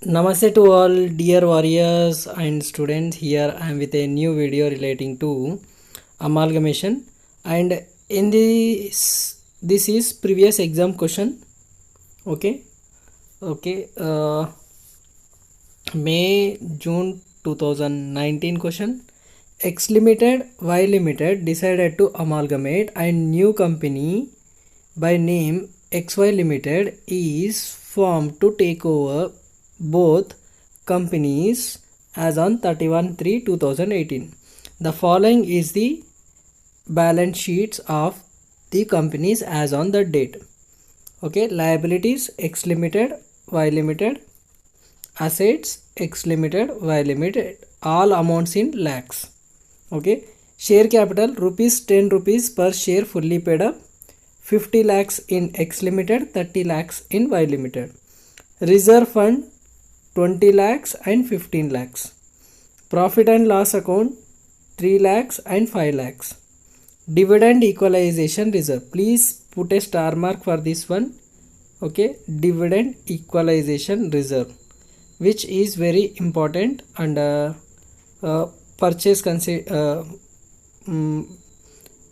Namaste to all dear warriors and students. Here I am with a new video relating to amalgamation, and in this is previous exam question. Okay. May June 2019 question. X Limited, Y Limited decided to amalgamate, and new company by name XY Limited is formed to take over both companies as on 31/3/2018. The following is the balance sheets of the companies as on the date. Okay, liabilities X Limited, Y Limited, assets X Limited, Y Limited, all amounts in lakhs. Okay, share capital rupees 10 rupees per share fully paid up, 50 lakhs in X Limited, 30 lakhs in Y Limited. Reserve fund 20 lakhs and 15 lakhs. Profit and loss account 3 lakhs and 5 lakhs. Dividend equalization reserve. Please put a star mark for this one. Okay, dividend equalization reserve, which is very important under purchase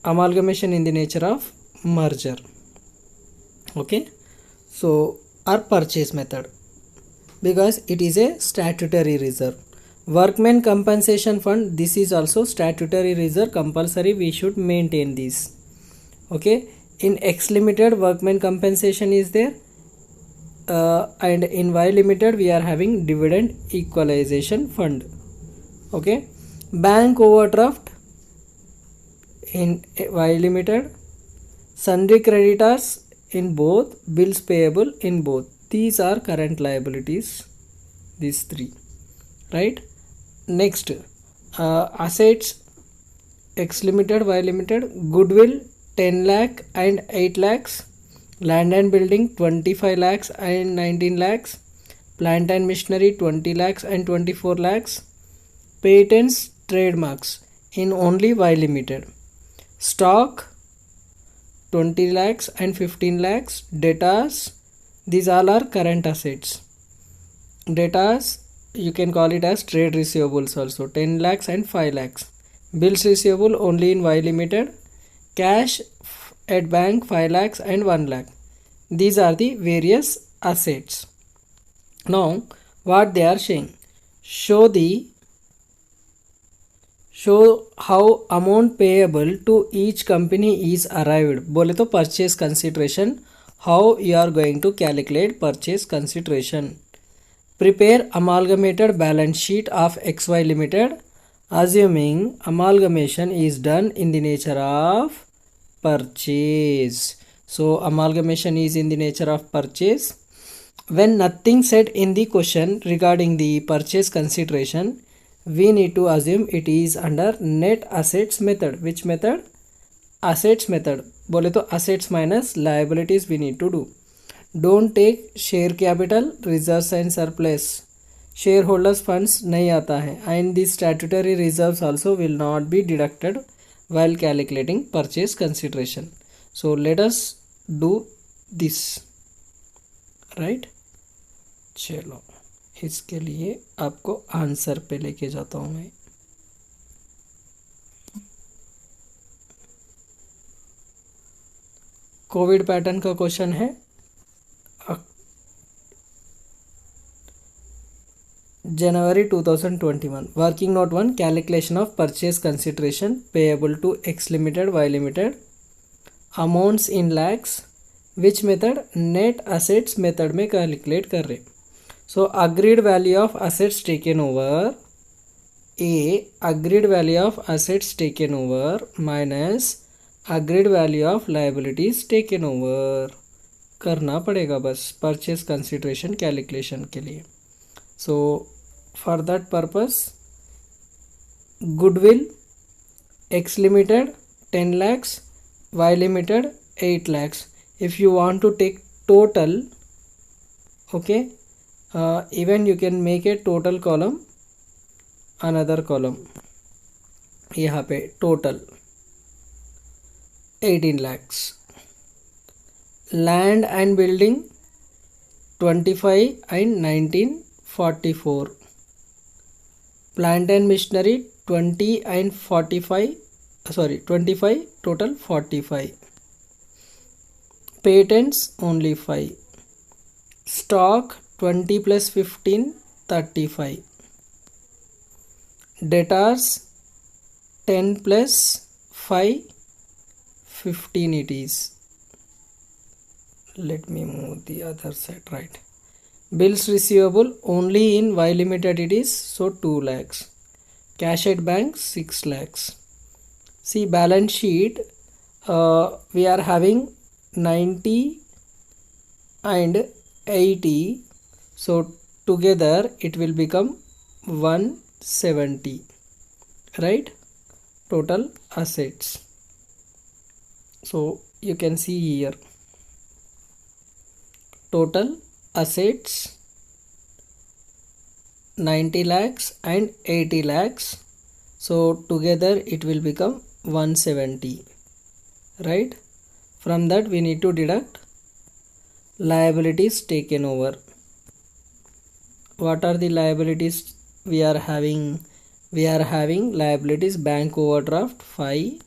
amalgamation in the nature of merger. Okay, so our purchase method, because it is a statutory reserve. Workmen compensation fund, this is also statutory reserve, compulsory we should maintain this. Okay, in X Limited workmen compensation is there, and in Y Limited we are having dividend equalization fund. Okay, bank overdraft in Y Limited, sundry creditors in both, bills payable in both. These are current liabilities, these three, right? Next, assets X Limited, Y Limited, goodwill 10 lakh and 8 lakhs, land and building 25 lakhs and 19 lakhs, plant and machinery 20 lakhs and 24 lakhs, patents, trademarks in only Y Limited, stock 20 lakhs and 15 lakhs, debtors, these all are current assets. Debtors, you can call it as trade receivables also, 10 lakhs and 5 lakhs. Bills receivable only in Y Limited. Cash at bank 5 lakhs and 1 lakh. These are the various assets. Now what they are saying, show how amount payable to each company is arrived. बोले तो purchase consideration, how you are going to calculate purchase consideration. Prepare amalgamated balance sheet of XY Limited, assuming amalgamation is done in the nature of purchase. So amalgamation is in the nature of purchase. When nothing said in the question regarding the purchase consideration, we need to assume it is under net assets method. Which method? Assets method. बोले तो assets minus liabilities we need to do. Don't take share capital, reserves and surplus. Shareholders funds नहीं आता है, and the statutory reserves also will not be deducted while calculating purchase consideration. So let us do this, right? चलो इसके लिए आपको answer पे लेके जाता हूँ मैं. कोविड पैटर्न का क्वेश्चन है. January 2021. Working note 1, calculation of purchase consideration payable to X Limited, Y Limited, amounts in lakhs. Which method? Net assets method में calculate कर रहे. So agreed value of assets taken over, A, agreed value of assets taken over minus agreed value of liabilities taken over करना पड़ेगा बस purchase consideration calculation के लिए. So for that purpose, goodwill X Limited 10 lakhs, Y Limited 8 lakhs. If you want to take total, okay, even you can make a total column, another column, यहाँ पे total 18 lakhs. Land and building 25 and 19 44. Plant and machinery 20 and 45, 25, total 45. Patents only 5. Stock 20 plus 15, 35. Debtors 10 plus 5, 15 it is. Let me move the other side, right. Bills receivable only in Y Limited it is, so 2 lakhs. Cash at bank 6 lakhs. See, balance sheet we are having 90 and 80, so together it will become 170, right? Total assets. So you can see here total assets 90 lakhs and 80 lakhs, so together it will become 170, right? From that we need to deduct liabilities taken over. What are the liabilities we are having? We are having liabilities bank overdraft 5,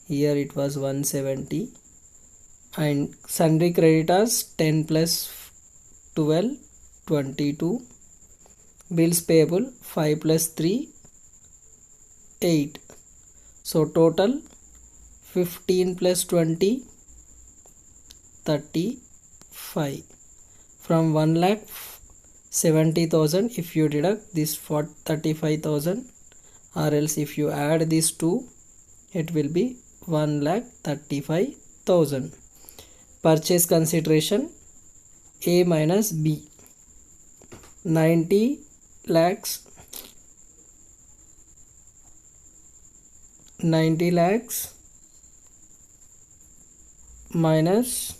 here it was 170, and sundry creditors 10 plus 12, 22. Bills payable 5 plus 3, 8. So total 15 plus 20, 35. From 1,70,000 if you deduct this for 35,000, or else if you add these two, it will be 1,35,000. Purchase consideration A minus B, 90 lakhs, 90 lakhs minus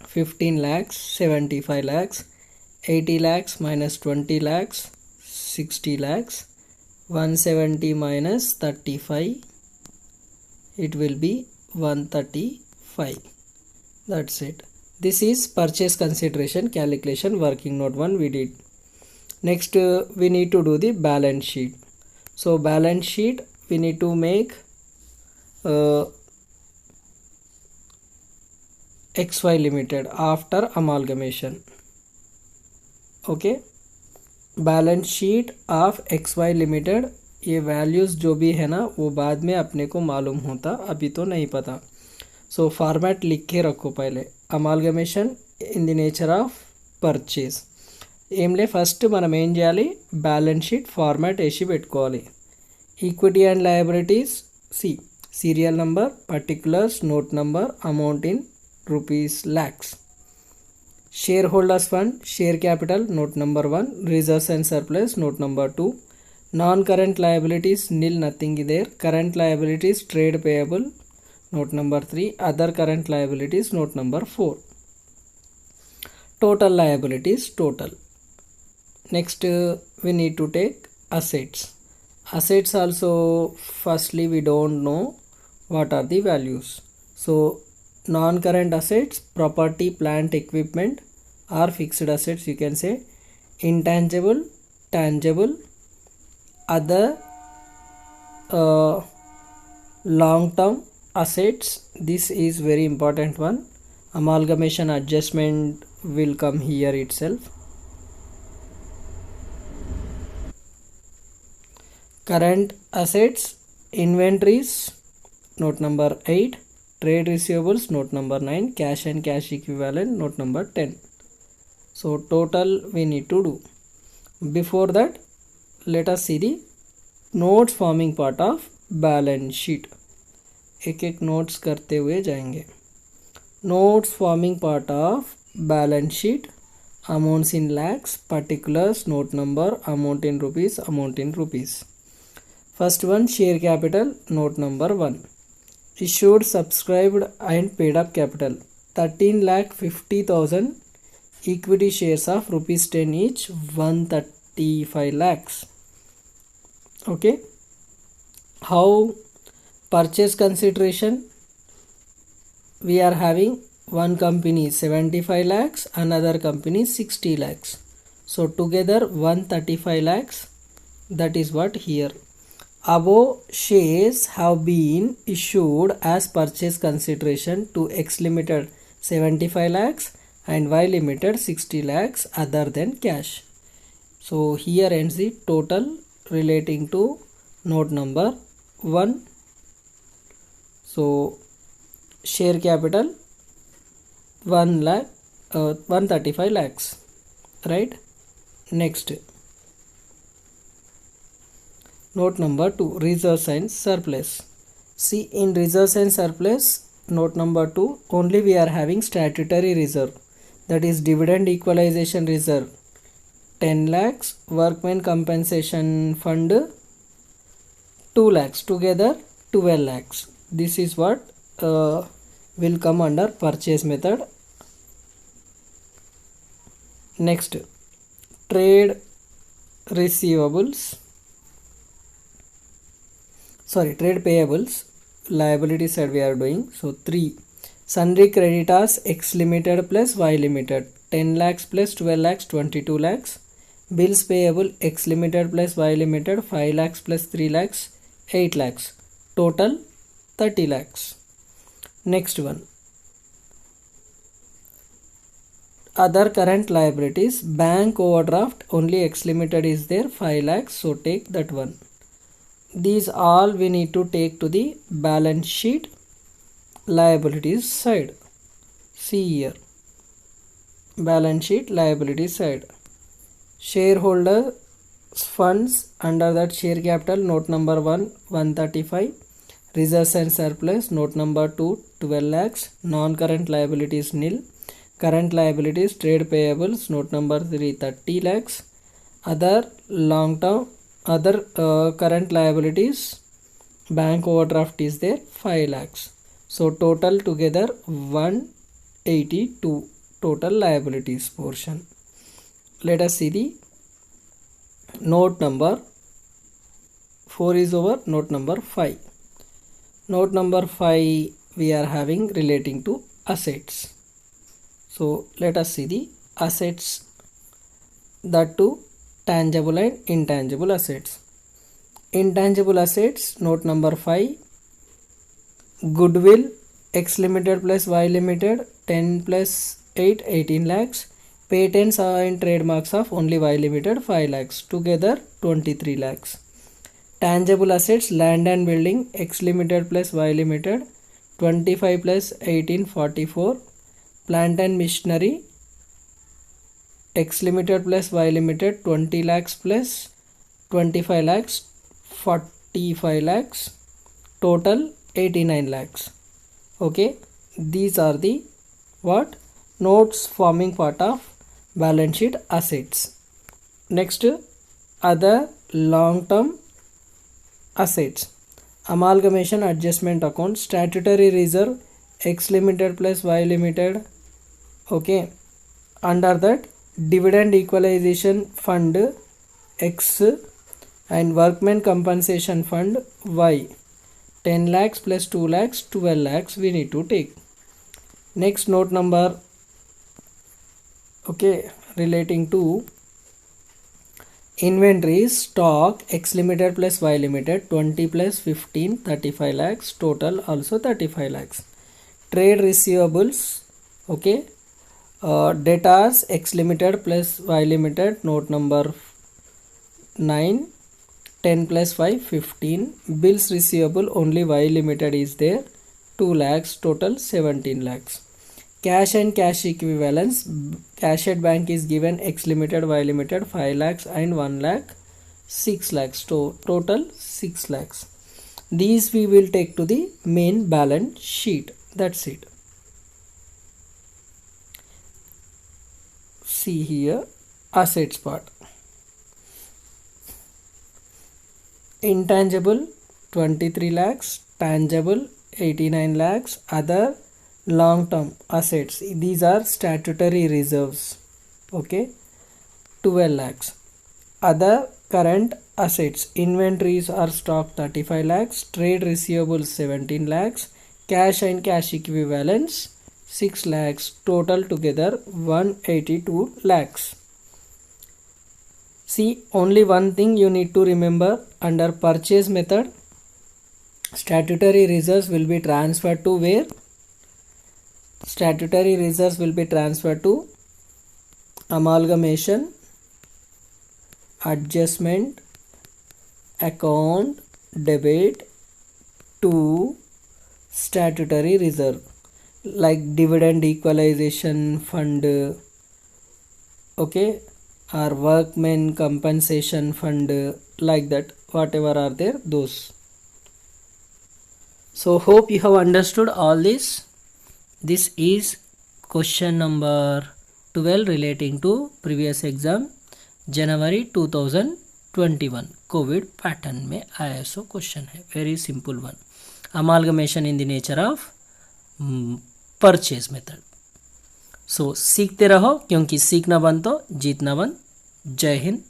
15 lakhs, 75 lakhs, 80 lakhs minus 20 lakhs, 60 lakhs, 170 minus 35, it will be 135. That's it. This is purchase consideration calculation, working note 1 we did. Next we need to do the balance sheet. So balance sheet we need to make XY Limited after amalgamation. Okay, balance sheet of XY limited, ये values जो भी है ना वो बाद में अपने को मालूम होता, अभी तो नहीं पता. सो फॉर्मेट लिख के रखो पहले. Amalgamation in the nature of purchase. ఏంలే ఫస్ట్ మనం ఏం చేయాలి, బ్యాలెన్స్ షీట్ ఫార్మాట్ వేసి పెట్టుకోవాలి. Equity and liabilities serial number, particulars, note number, amount in rupees lakhs. Share holders fund, share capital, note number 1. Reserves and surplus, note number 2. Non current liabilities nil, nothing there. Current liabilities trade payable, note number 3. Other current liabilities, note number 4. Total liabilities, total. Next we need to take assets. Assets also, firstly we don't know what are the values. So non-current assets, property, plant, equipment, or fixed assets, you can say. Intangible, tangible, other long-term assets, this is very important one. Amalgamation adjustment will come here itself. Current assets, inventories, note number 8. Trade receivables, note number 9. Cash and cash equivalent, note number 10. So total we need to do. Before that, let us see the notes forming part of balance sheet. एक एक notes करते हुए जाएंगे. Notes forming part of balance sheet, amounts in lakhs, particulars, note number, amount in rupees, amount in rupees. First one, share capital, note number 1. Issued, subscribed and paid up capital 13,50,000. Equity shares of ₹10 each, 135 lakhs. Okay, how purchase consideration, we are having one company 75 lakhs, another company 60 lakhs. So together 135 lakhs. That is what here. Above shares have been issued as purchase consideration to X Limited 75 lakhs and Y Limited 60 lakhs other than cash. So here ends the total relating to note number 1. So share capital 135 lakhs, right? Next, note number 2, reserves and surplus. See, in reserves and surplus, note number 2, only we are having statutory reserve, that is dividend equalization reserve 10 lakhs, workmen compensation fund 2 lakhs, together 12 lakhs. This is what will come under purchase method. Next, trade payables, liability side we are doing. So 3, sundry creditors X Limited plus Y Limited 10 lakhs plus 12 lakhs 22 lakhs. Bills payable X Limited plus Y Limited 5 lakhs plus 3 lakhs 8 lakhs. Total 30 lakhs. Next one, other current liabilities, bank overdraft only X Limited is there 5 lakhs, so take that one. These all we need to take to the balance sheet liabilities side. See here, balance sheet liabilities side. Shareholder funds, under that share capital, note number 1 135, reserves and surplus, note number 2 12 lakhs, non-current liabilities nil, current liabilities trade payables, note number 3 30 lakhs, other current liabilities bank overdraft is there 5 lakhs. So total together 182 total liabilities portion. Let us see the note number 4 is over. Note number 5. Note number 5 we are having relating to assets. So let us see the assets, that too tangible and intangible assets. Intangible assets, note number 5, goodwill X Limited plus Y Limited 10 plus 8 18 lakhs, patents and trademarks of only Y Limited 5 lakhs, together 23 lakhs. Tangible assets, land and building X Limited plus Y Limited 25 plus 18 44, plant and machinery X Limited plus Y Limited 20 lakhs plus 25 lakhs 45 lakhs, total 89 lakhs. Okay, these are the what notes forming part of balance sheet assets. Next, other long term assets, amalgamation adjustment account, statutory reserve X Limited plus Y Limited. Okay, under that dividend equalization fund X and workmen compensation fund Y 10 lakhs plus 2 lakhs 12 lakhs we need to take. Next, note number relating to inventories, stock X Limited plus Y Limited 20 plus 15 35 lakhs, total also 35 lakhs. Trade receivables, debtors X Limited plus Y Limited, note number 9 10 plus 5 15. Bills receivable only Y Limited is there 2 lakhs, total 17 lakhs. Cash and cash equivalents, cash at bank is given X Limited Y Limited 5 lakhs and 1 lakh 6 lakhs, total 6 lakhs. These we will take to the main balance sheet. That's it. See here, assets part. Intangible 23 lakhs, tangible 89 lakhs, other long term assets, these are statutory reserves, 12 lakhs. Other current assets, inventories or stock 35 lakhs, trade receivables 17 lakhs, cash and cash equivalents 6 lakhs, total together 182 lakhs. See, only one thing you need to remember: under purchase method, statutory reserves will be transferred to where? Statutory reserves will be transferred to amalgamation adjustment account debit to statutory reserve, like dividend equalization fund, okay, or workmen compensation fund, like that, whatever are there, those. So hope you have understood all this. This is question number 12 relating to previous exam जनवरी 2021 covid pattern में आया so question है, very simple one, amalgamation in the nature of purchase method. So सीखते रहो, क्योंकि सीखना बंद तो जीतना बंद. जय हिंद.